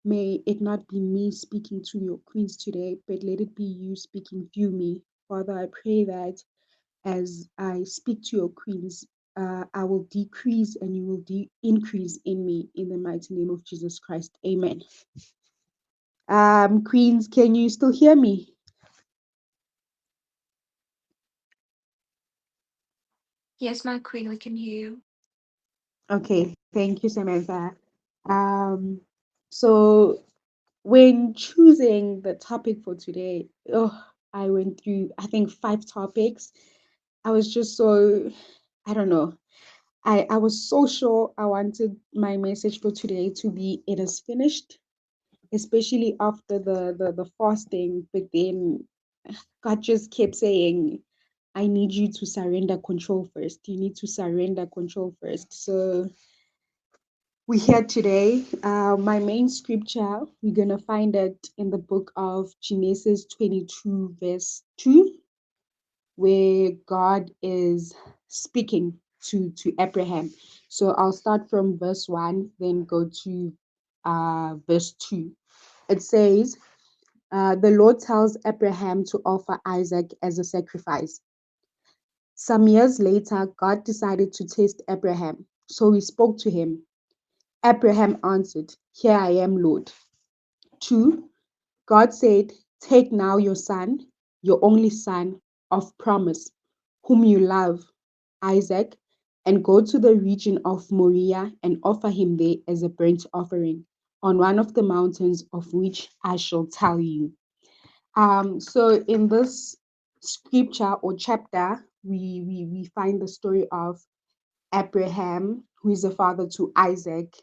May it not be me speaking to your queens today, but let it be you speaking through me. Father, I pray that as I speak to your queens, I will decrease and you will increase in me in the mighty name of Jesus Christ. Amen. Queens, can you still hear me? Yes, my queen, we can hear you. Okay, thank you, Samantha. Um, so when choosing the topic for today, I went through, I think, 5 topics. I was just so, I don't know. I was so sure I wanted my message for today to be it is finished, especially after the fasting. But then God just kept saying, I need you to surrender control first. You need to surrender control first. So we're here today. My main scripture, we're going to find it in the book of Genesis 22, verse 2, where God is speaking to Abraham. So I'll start from verse 1, then go to verse 2. It says, the Lord tells Abraham to offer Isaac as a sacrifice. Some years later, God decided to test Abraham. So he spoke to him. Abraham answered, Here I am, Lord. 2. God said, Take now your son, your only son of promise, whom you love, Isaac, and go to the region of Moriah and offer him there as a burnt offering on one of the mountains of which I shall tell you. So in this scripture or chapter, we find the story of Abraham, who is a father to Isaac.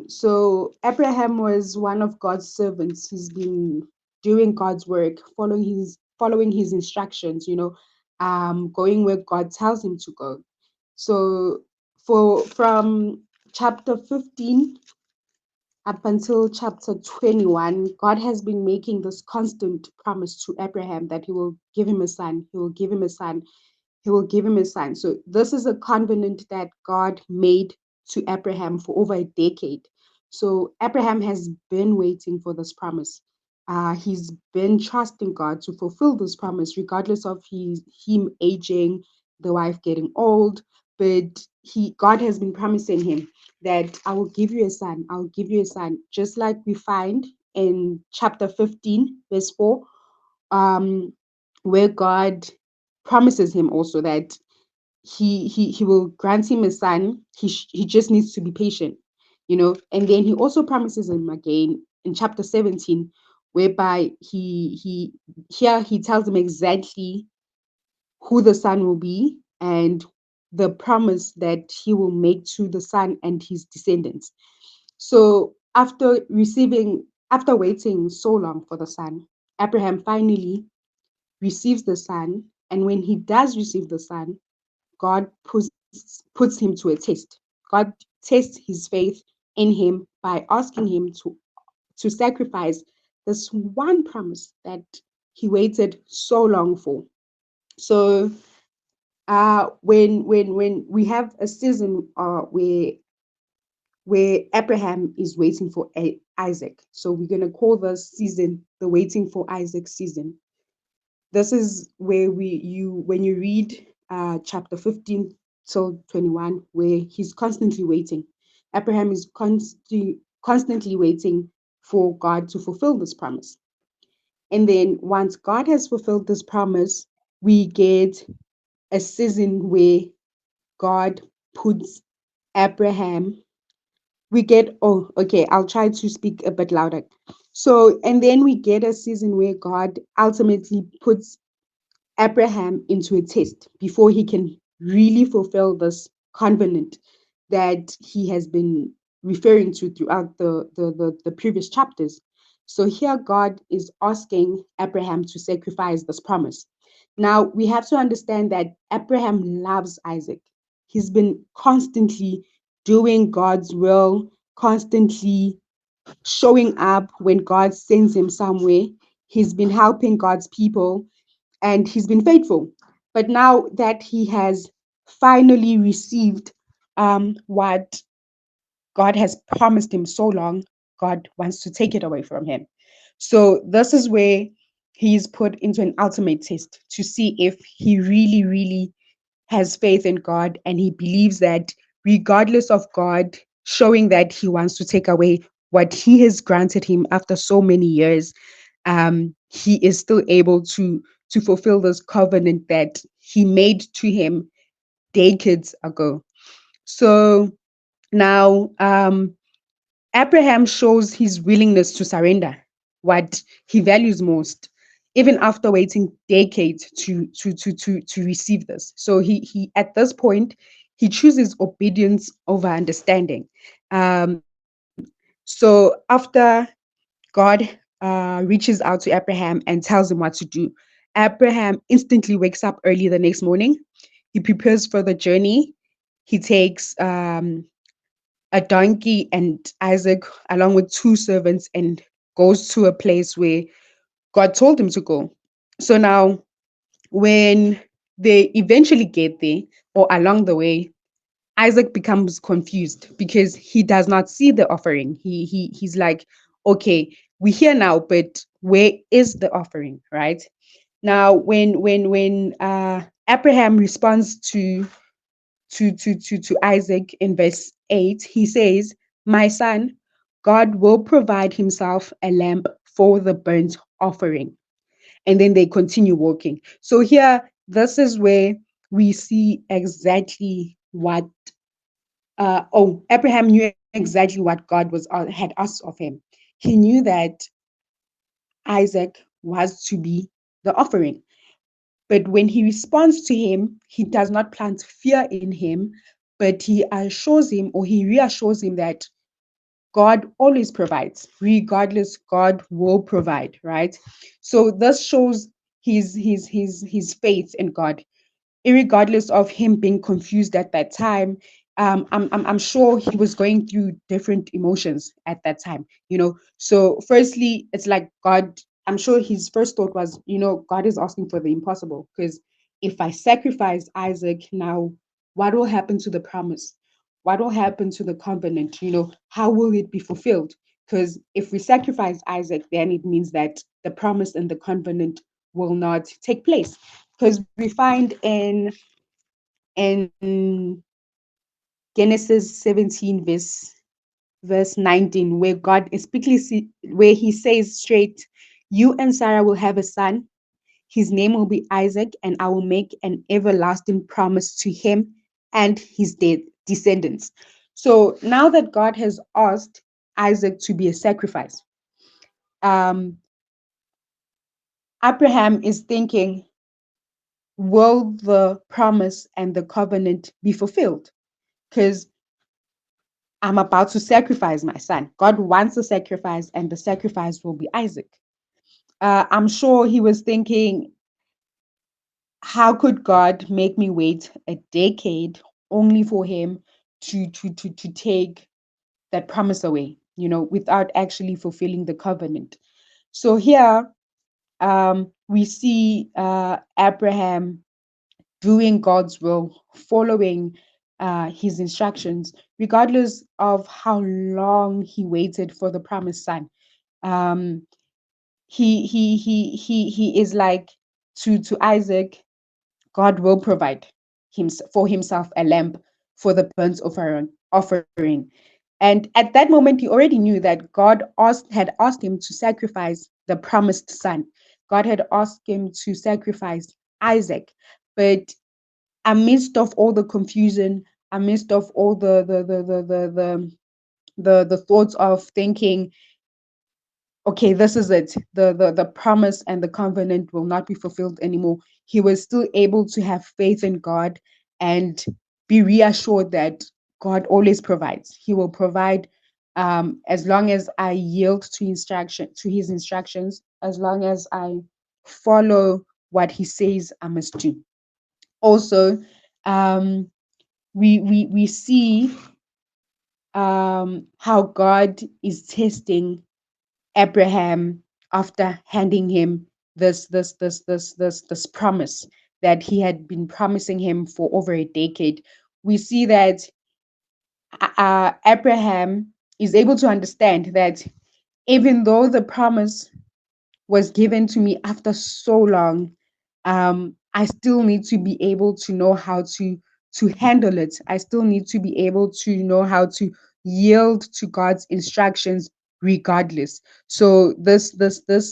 So Abraham was one of God's servants. He's been doing God's work, following his instructions, going where God tells him to go. So from chapter 15 up until chapter 21, God has been making this constant promise to Abraham that he will give him a son, he will give him a son, he will give him a son. So this is a covenant that God made to Abraham for over a decade. So Abraham has been waiting for this promise. He's been trusting God to fulfill this promise, regardless of him aging, the wife getting old. But God has been promising him that I will give you a son. I'll give you a son, just like we find in chapter 15, verse 4, um, where God promises him also that he will grant him a son. He just needs to be patient, And then he also promises him again in chapter 17, whereby he tells him exactly who the son will be and the promise that he will make to the son and his descendants. So after waiting so long for the son, Abraham finally receives the son, and when he does receive the son, God puts him to a test. God tests his faith in him by asking him to sacrifice this one promise that he waited so long for. So when we have a season where Abraham is waiting for Isaac, so we're gonna call this season the waiting for Isaac season. This is where when you read chapter 15 till 21, where he's constantly waiting. Abraham is constantly waiting for God to fulfill this promise. And then once God has fulfilled this promise, we get a season where God puts Abraham, we get, oh, okay, I'll try to speak a bit louder. So, and then we get a season where God ultimately puts Abraham into a test before he can really fulfill this covenant that he has been referring to throughout the previous chapters. So here God is asking Abraham to sacrifice this promise. Now we have to understand that Abraham loves Isaac. He's been constantly doing God's will, constantly showing up when God sends him somewhere. He's been helping God's people and he's been faithful. But now that he has finally received what God has promised him so long, God wants to take it away from him. So this is where he's put into an ultimate test to see if he really, really has faith in God and he believes that regardless of God showing that he wants to take away what he has granted him after so many years, he is still able to fulfill this covenant that he made to him decades ago. So now Abraham shows his willingness to surrender what he values most, even after waiting decades to receive this. So he at this point he chooses obedience over understanding. So after God reaches out to Abraham and tells him what to do, Abraham instantly wakes up early the next morning. He prepares for the journey. He takes a donkey and Isaac, along with two servants, and goes to a place where God told him to go. So now, when they eventually get there, or along the way, Isaac becomes confused because he does not see the offering. He's like, okay, we're here now, but where is the offering? Right now, when Abraham responds to Isaac in verse 8, he says, my son, God will provide himself a lamb for the burnt offering. And then they continue walking. So here, this is where we see exactly what Abraham knew exactly what God was had asked of him. He knew that Isaac was to be the offering. But when he responds to him, he does not plant fear in him, but he assures him or he reassures him that God always provides. Regardless, God will provide, right? So this shows his faith in God, irregardless of him being confused at that time. I'm sure he was going through different emotions at that time, So, firstly, it's like God, I'm sure his first thought was, God is asking for the impossible because if I sacrifice Isaac now, what will happen to the promise? What will happen to the covenant? How will it be fulfilled? Because if we sacrifice Isaac, then it means that the promise and the covenant will not take place because we find in Genesis 17 verse 19 where God where he says straight, you and Sarah will have a son, his name will be Isaac, and I will make an everlasting promise to him and his descendants. So now that God has asked Isaac to be a sacrifice, um Abraham is thinking, will the promise and the covenant be fulfilled? Because I'm about to sacrifice my son. God wants a sacrifice, and the sacrifice will be Isaac. I'm sure he was thinking, how could God make me wait a decade only for him to take that promise away, without actually fulfilling the covenant? So here we see Abraham doing God's will, following his instructions, regardless of how long he waited for the promised son. Um, he is like to Isaac, God will provide him for himself a lamb for the burnt offering. And at that moment, he already knew that God had asked him to sacrifice the promised son. God had asked him to sacrifice Isaac, but amidst of all the confusion, amidst of all the thoughts of thinking, okay, this is it. The promise and the covenant will not be fulfilled anymore. He was still able to have faith in God and be reassured that God always provides. He will provide as long as I yield to his instructions, as long as I follow what he says I must do. Also, um, we see how God is testing Abraham after handing him this promise that he had been promising him for over a decade. We see that Abraham is able to understand that even though the promise was given to me after so long, I still need to be able to know how to handle it. I still need to be able to know how to yield to God's instructions regardless. So this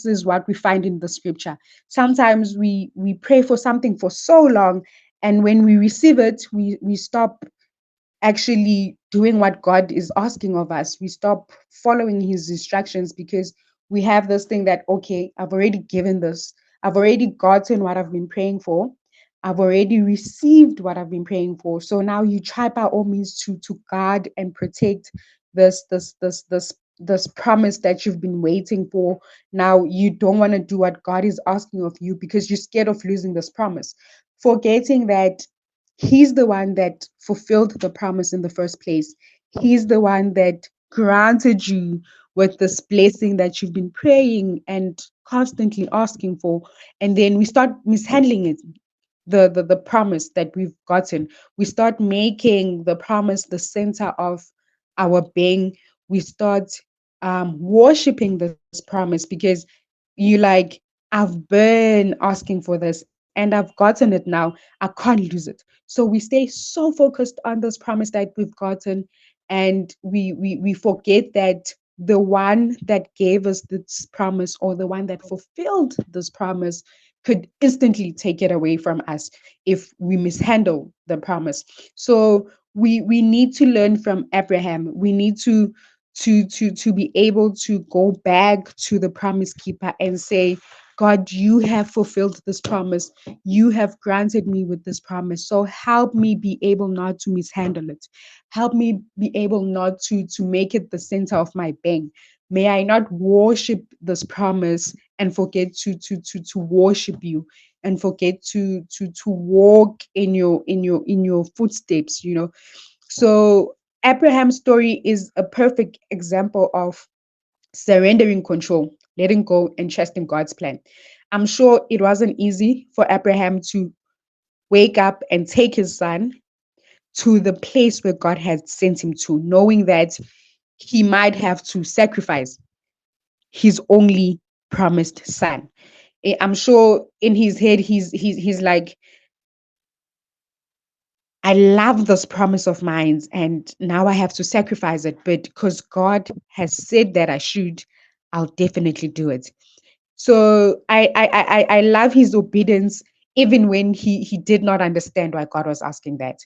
is what we find in the scripture. Sometimes we pray for something for so long, and when we receive it, we stop actually doing what God is asking of us. We stop following his instructions because we have this thing that, okay, I've already given this. I've already gotten what I've been praying for. I've already received what I've been praying for. So now you try by all means to guard and protect this promise that you've been waiting for. Now you don't want to do what God is asking of you because you're scared of losing this promise, forgetting that he's the one that fulfilled the promise in the first place. He's the one that granted you with this blessing that you've been praying and constantly asking for. And then we start mishandling it, the promise that we've gotten. We start making the promise the center of our being. We start worshiping this promise because you like, I've been asking for this and I've gotten it now. I can't lose it. So we stay so focused on this promise that we've gotten, and we forget that the one that gave us this promise, or the one that fulfilled this promise, could instantly take it away from us if we mishandle the promise. So we need to learn from Abraham. We need to be able to go back to the promise keeper and say, God, you have fulfilled this promise. You have granted me with this promise. So help me be able not to mishandle it. Help me be able not to make it the center of my being. May I not worship this promise and forget to worship you, and forget to walk in your footsteps, you know. So Abraham's story is a perfect example of surrendering control, letting go, and trusting God's plan. I'm sure it wasn't easy for Abraham to wake up and take his son to the place where God had sent him to, knowing that he might have to sacrifice his only promised son. I'm sure in his head he's like, I love this promise of mine, and now I have to sacrifice it. But because God has said that I should, I'll definitely do it. So I love his obedience, even when he did not understand why God was asking that.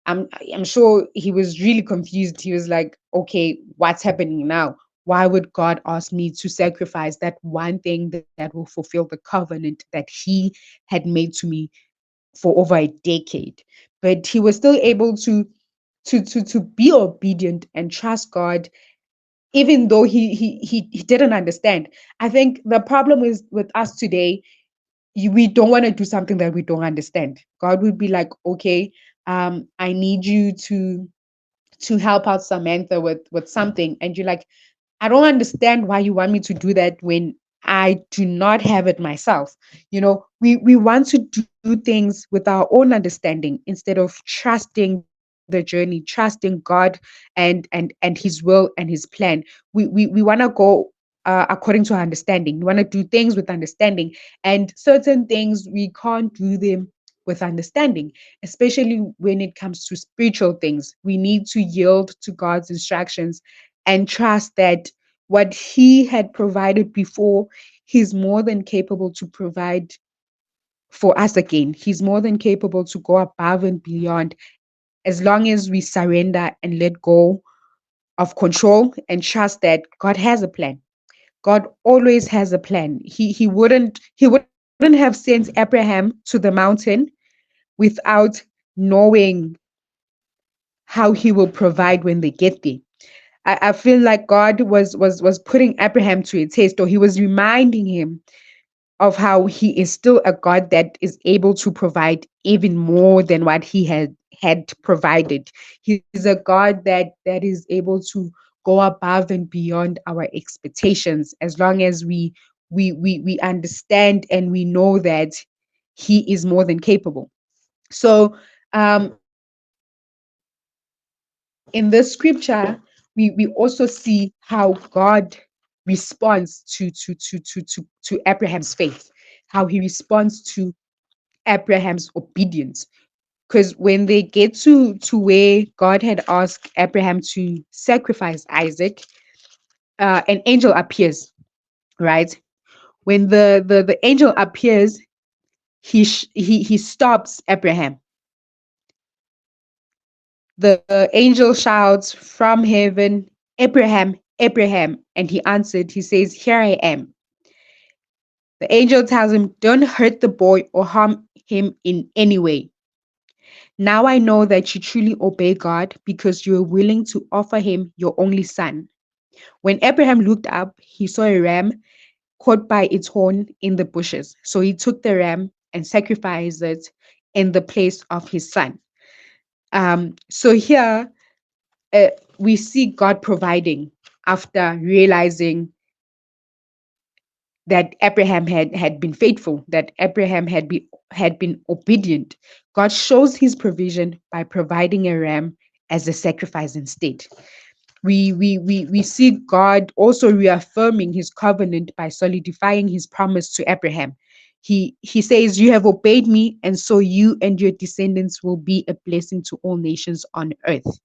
I'm sure he was really confused. He was like, okay, what's happening now? Why would God ask me to sacrifice that one thing that will fulfill the covenant that he had made to me for over a decade? But he was still able to be obedient and trust God, even though he didn't understand. I think the problem is with us today, we don't want to do something that we don't understand. God would be like, okay, I need you to help out Samantha with something, and you're like, I don't understand why you want me to do that when I do not have it myself. You know, we want to do things with our own understanding instead of trusting the journey, trusting God and his will and his plan. We want to go according to our understanding. We want to do things with understanding, and certain things we can't do them with understanding, especially when it comes to spiritual things. We need to yield to God's instructions and trust that what he had provided before, he's more than capable to provide for us again. He's more than capable to go above and beyond, as long as we surrender and let go of control and trust that God has a plan. God always has a plan. He wouldn't have sent Abraham to the mountain without knowing how he will provide when they get there. I feel like God was putting Abraham to a test, or he was reminding him of how he is still a God that is able to provide even more than what he had provided. He's a God that is able to go above and beyond our expectations, as long as we understand and we know that he is more than capable. So in this scripture, we see we also see how God responds to Abraham's faith, how he responds to Abraham's obedience. Because when they get to where God had asked Abraham to sacrifice Isaac, an angel appears, right? When the angel appears, he stops Abraham. The angel shouts from heaven, Abraham, Abraham. And he answered, he says, Here I am. The angel tells him, Don't hurt the boy or harm him in any way. Now I know that you truly obey God because you are willing to offer him your only son. When Abraham looked up, he saw a ram caught by its horn in the bushes. So he took the ram and sacrificed it in the place of his son. So here we see God providing after realizing that Abraham had been faithful, that Abraham had been obedient. God shows his provision by providing a ram as a sacrifice instead. We see God also reaffirming his covenant by solidifying his promise to Abraham. He says, You have obeyed me, and so you and your descendants will be a blessing to all nations on earth.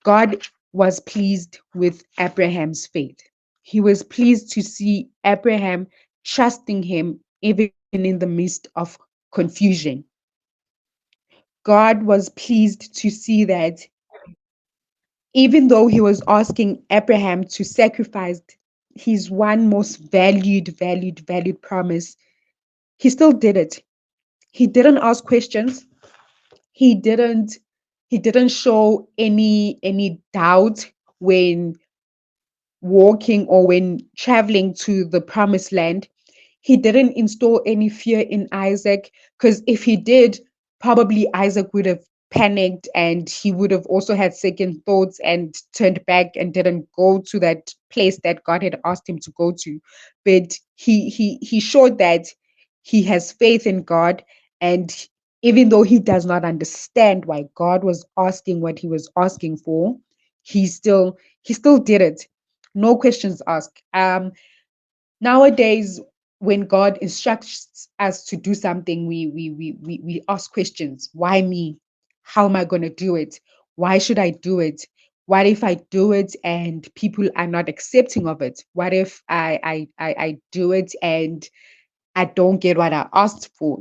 God was pleased with Abraham's faith. He was pleased to see Abraham trusting him even in the midst of confusion. God was pleased to see that even though he was asking Abraham to sacrifice his one most valued promise, he still did it. He didn't ask questions. He didn't he didn't show any doubt when walking or when traveling to the promised land. He didn't install any fear in Isaac, because if he did, probably Isaac would have panicked and he would have also had second thoughts and turned back and didn't go to that place that God had asked him to go to. But he showed that he has faith in God, and even though he does not understand why God was asking what he was asking for, he still did it. No questions asked. Nowadays, when God instructs us to do something, we ask questions. Why me? How am I going to do it? Why should I do it? What if I do it and people are not accepting of it? What if I do it and I don't get what I asked for?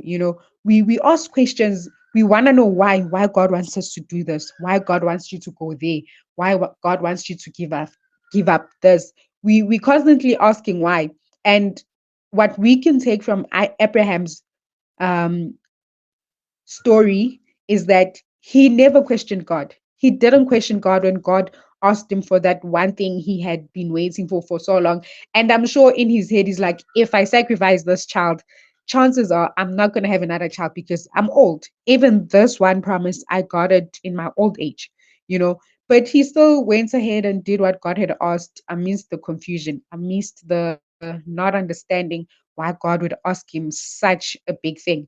We ask questions. We want to know why God wants us to do this, why God wants you to go there, why God wants you to give up this. We constantly asking why. And what we can take from Abraham's um, story is that he never questioned God. He didn't question God when God asked him for that one thing he had been waiting for so long. And I'm sure in his head, he's like, if I sacrifice this child, chances are I'm not going to have another child because I'm old. Even this one promise, I got it in my old age, you know. But he still went ahead and did what God had asked amidst the confusion, amidst the not understanding why God would ask him such a big thing.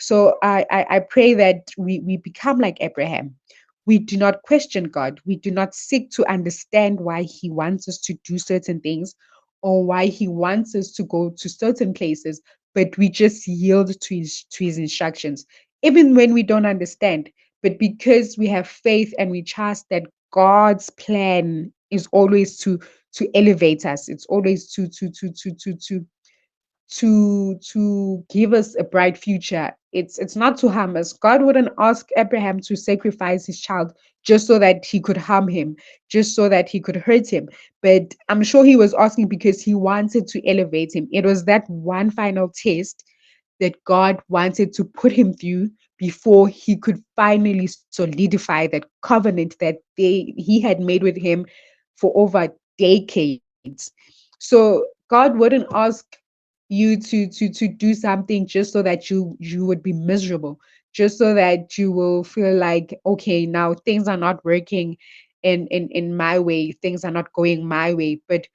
So I pray that we become like Abraham. We do not question God. We do not seek to understand why he wants us to do certain things or why he wants us to go to certain places, but we just yield to his instructions, even when we don't understand. But because we have faith and we trust that God's plan is always to elevate us, it's always to give us a bright future. It's not to harm us. God wouldn't ask Abraham to sacrifice his child just so that he could harm him, just so that he could hurt him. But I'm sure he was asking because he wanted to elevate him. It was that one final test that God wanted to put him through before he could finally solidify that covenant that he had made with him for over decades. So God wouldn't ask you to do something just so that you would be miserable, just so that you will feel like, okay, now things are not working in my way, things are not going my way. But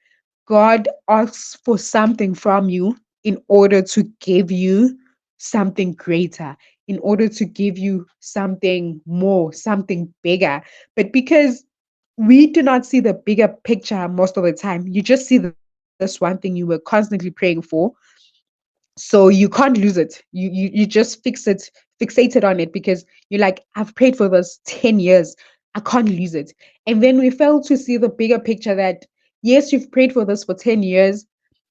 God asks for something from you in order to give you something greater, in order to give you something more, something bigger. But because We do not see the bigger picture most of the time. You just see this one thing you were constantly praying for, so you can't lose it. You just fixated on it because you're like, I've prayed for this 10 years, I can't lose it. And then we fail to see the bigger picture that yes, you've prayed for this for 10 years,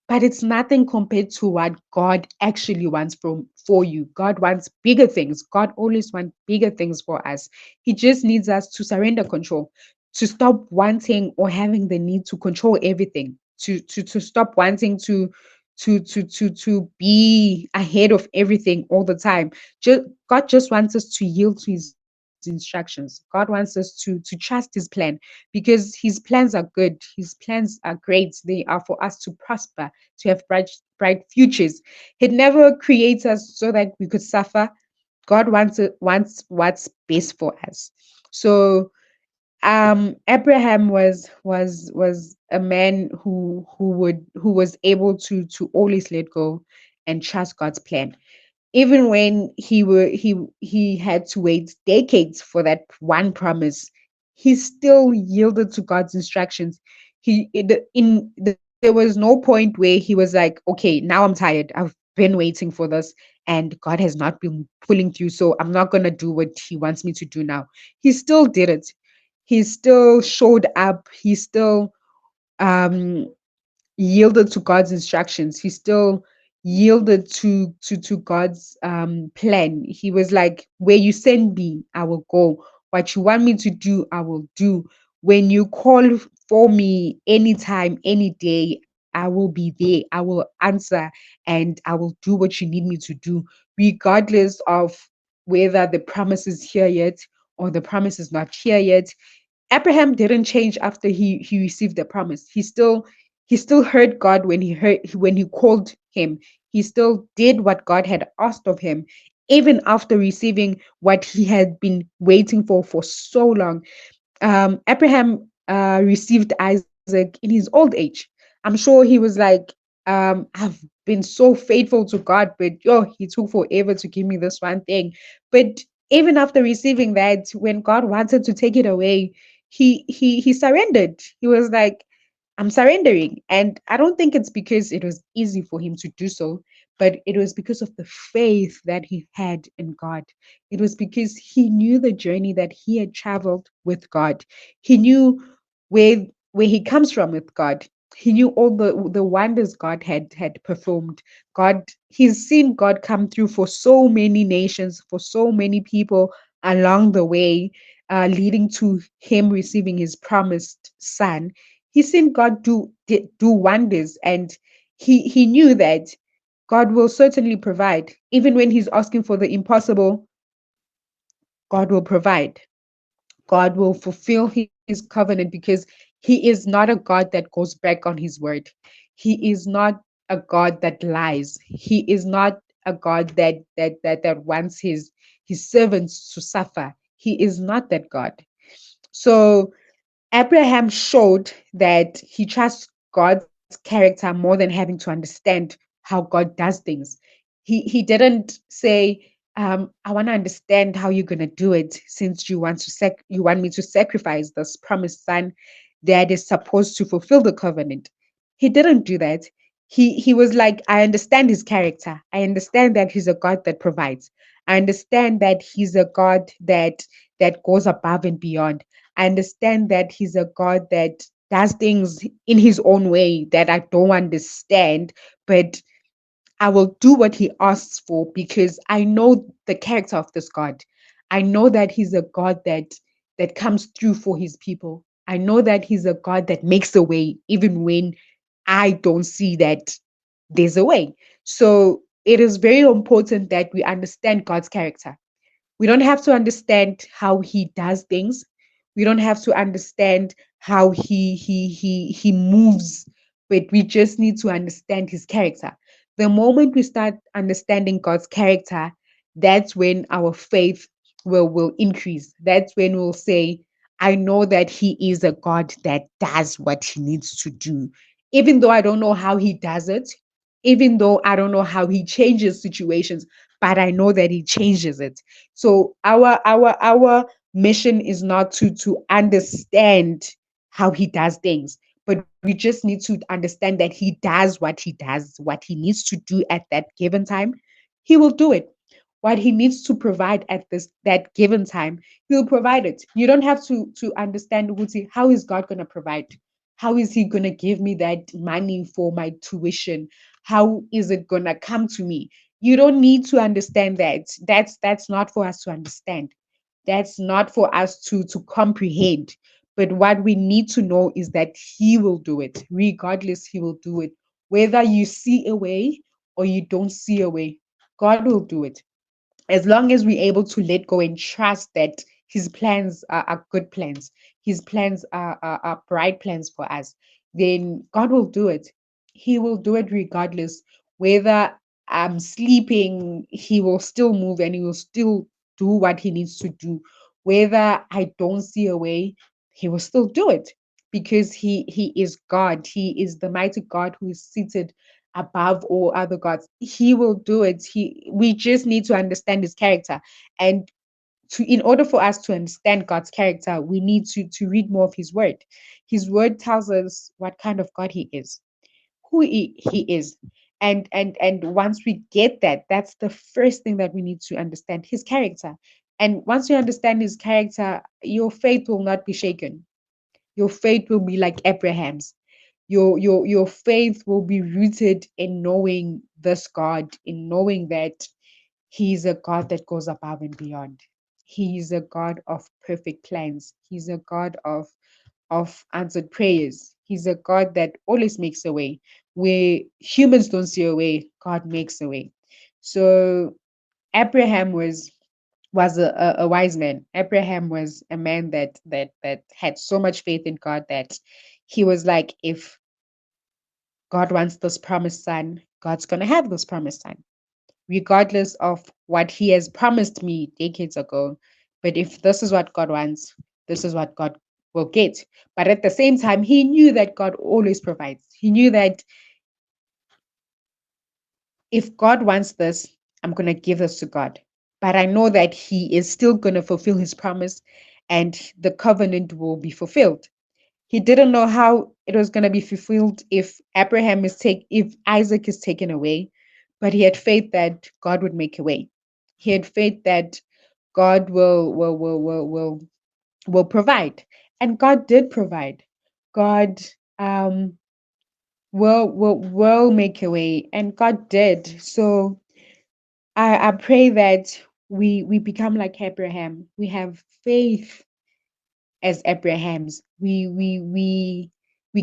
but it's nothing compared to what God actually wants from for you. God wants bigger things. God always wants bigger things for us. He just needs us to surrender control, to stop wanting or having the need to control everything, to stop wanting to be ahead of everything all the time. God just wants us to yield to his instructions. God wants us to trust his plan, because his plans are good. His plans are great. They are for us to prosper, to have bright futures. He never creates us so that we could suffer. God wants what's best for us. So Abraham was a man who was able to always let go and trust God's plan, even when he had to wait decades for that one promise. He still yielded to God's instructions. There was no point where he was like, okay, now I'm tired, I've been waiting for this, and God has not been pulling through, so I'm not going to do what he wants me to do now. He still did it. He still showed up. He still um yielded to God's instructions. He still yielded to God's plan. He was like, where you send me, I will go. What you want me to do, I will do. When you call for me anytime, any day, I will be there. I will answer, and I will do what you need me to do, regardless of whether the promise is here yet or the promise is not here yet. Abraham didn't change after he received the promise. He still heard God when he called him. He still did what God had asked of him, even after receiving what he had been waiting for so long. Abraham received Isaac in his old age. I'm sure he was like, I've been so faithful to God, but he took forever to give me this one thing. But even after receiving that, when God wanted to take it away, he surrendered. He was like, I'm surrendering. And I don't think it's because it was easy for him to do so, but it was because of the faith that he had in God. It was because he knew the journey that he had traveled with God. He knew where he comes from with God. He knew all the wonders God had performed. He's seen God come through for so many nations, for so many people along the way, leading to him receiving his promised son. He's seen God do wonders, and he knew that God will certainly provide. Even when he's asking for the impossible, God will provide. God will fulfill his covenant, because he is not a God that goes back on his word. He is not a God that lies. He is not a God that wants his servants to suffer. He is not that God. So Abraham showed that he trusts God's character more than having to understand how God does things. He didn't say, I want to understand how you're gonna do it, since you want me to sacrifice this promised son that is supposed to fulfill the covenant. He didn't do that. He was like, I understand his character. I understand that he's a God that provides. I understand that he's a God that goes above and beyond. I understand that he's a God that does things in his own way that I don't understand, but I will do what he asks for, because I know the character of this God. I know that he's a God that comes through for his people. I know that he's a God that makes a way even when I don't see that there's a way. So it is very important that we understand God's character. We don't have to understand how he does things. We don't have to understand how he moves, but we just need to understand his character. The moment we start understanding God's character, that's when our faith will increase. That's when we'll say, I know that he is a God that does what he needs to do. Even though I don't know how he does it, even though I don't know how he changes situations, but I know that he changes it. So our mission is not to understand how he does things, but we just need to understand that he does what he does, what he needs to do at that given time. He will do it. What he needs to provide at this that given time, he'll provide it. You don't have to understand, Wuti, how is God gonna provide? How is he gonna give me that money for my tuition? How is it gonna come to me? You don't need to understand that. That's not for us to understand. That's not for us to comprehend. But what we need to know is that he will do it. Regardless, he will do it. Whether you see a way or you don't see a way, God will do it. As long as we're able to let go and trust that his plans are good plans, his plans are bright plans for us, then God will do it. He will do it regardless. Whether I'm sleeping, he will still move and he will still do what he needs to do. Whether I don't see a way, he will still do it, because he is God. He is the mighty God who is seated above all other gods. He will do it. We just need to understand his character. And to in order for us to understand God's character, we need to read more of his word. His word tells us what kind of God he is, who he is. And once we get that, that's the first thing that we need to understand, his character. And once you understand his character, your faith will not be shaken. Your faith will be like Abraham's. Your faith will be rooted in knowing this God, in knowing that he is a God that goes above and beyond. He is a God of perfect plans. He's a God of answered prayers. He's a God that always makes a way. Where humans don't see a way, God makes a way. So Abraham was a wise man. Abraham was a man that had so much faith in God that he was like, if God wants this promised son, God's gonna have this promised son, regardless of what he has promised me decades ago. But if this is what God wants, this is what God will get. But at the same time, he knew that God always provides. He knew that if God wants this, I'm gonna give this to God. But I know that he is still going to fulfill his promise and the covenant will be fulfilled. He didn't know how it was going to be fulfilled if Isaac is taken away, but he had faith that God would make a way. He had faith that God will provide, and God did provide. God um will make a way, and God did. So I pray that we become like Abraham. We have faith as Abraham's. We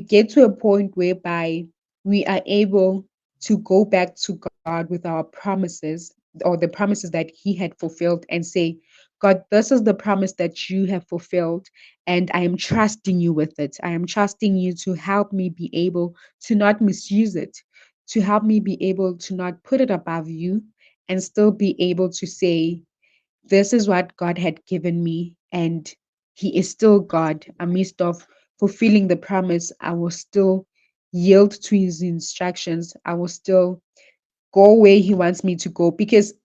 get to a point whereby we are able to go back to God with our promises, or the promises that He had fulfilled, and say, God, this is the promise that you have fulfilled, and I am trusting you with it. I am trusting you to help me be able to not misuse it, to help me be able to not put it above you, and still be able to say, this is what God had given me, and He is still God. Amidst of fulfilling the promise, I will still yield to His instructions. I will still go where He wants me to go, because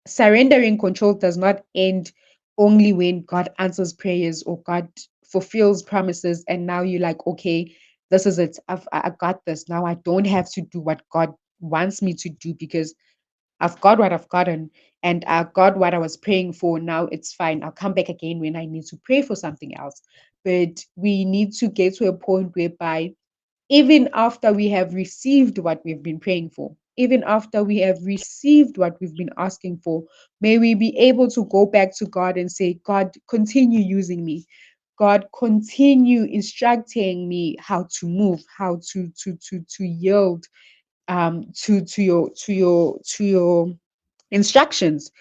surrendering control does not end only when God answers prayers or God fulfills promises, and now you're like, okay, this is it. I got this. Now I don't have to do what God wants me to do, because I've got what I've gotten, and I got what I was praying for. Now it's fine. I'll come back again when I need to pray for something else. But we need to get to a point whereby, even after we have received what we've been praying for, even after we have received what we've been asking for, may we be able to go back to God and say, God, continue using me. God, continue instructing me how to move, how to yield to your instructions.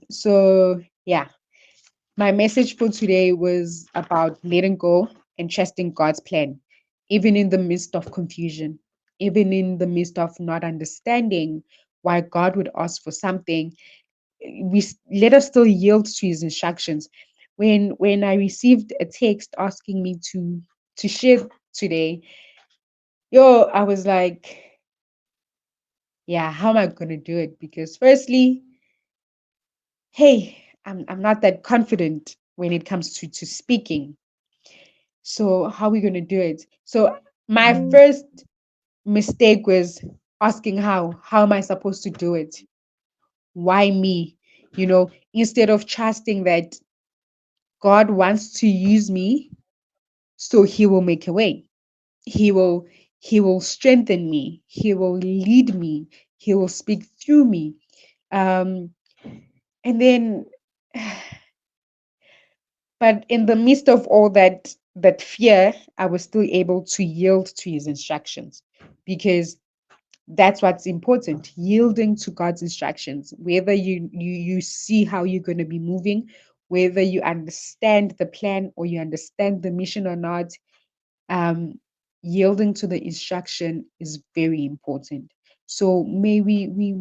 So yeah, my message for today was about letting go and trusting God's plan, even in the midst of confusion, even in the midst of not understanding why God would ask for something. Let us still yield to His instructions. When I received a text asking me to share today, I was like, yeah, how am I gonna do it? Because firstly, hey, I'm not that confident. when it comes to speaking. So how are we going to do it? So my first mistake was asking how am I supposed to do it? Why me? Instead of trusting that God wants to use me, so he will make a way. He will he will strengthen me. He will lead me. He will speak through me. Um and then but in the midst of all that fear, I was still able to yield to his instructions, because that's what's important, yielding to God's instructions, whether you see how you're going to be moving, whether you understand the plan or you understand the mission or not. um Yielding to the instruction is very important. So may we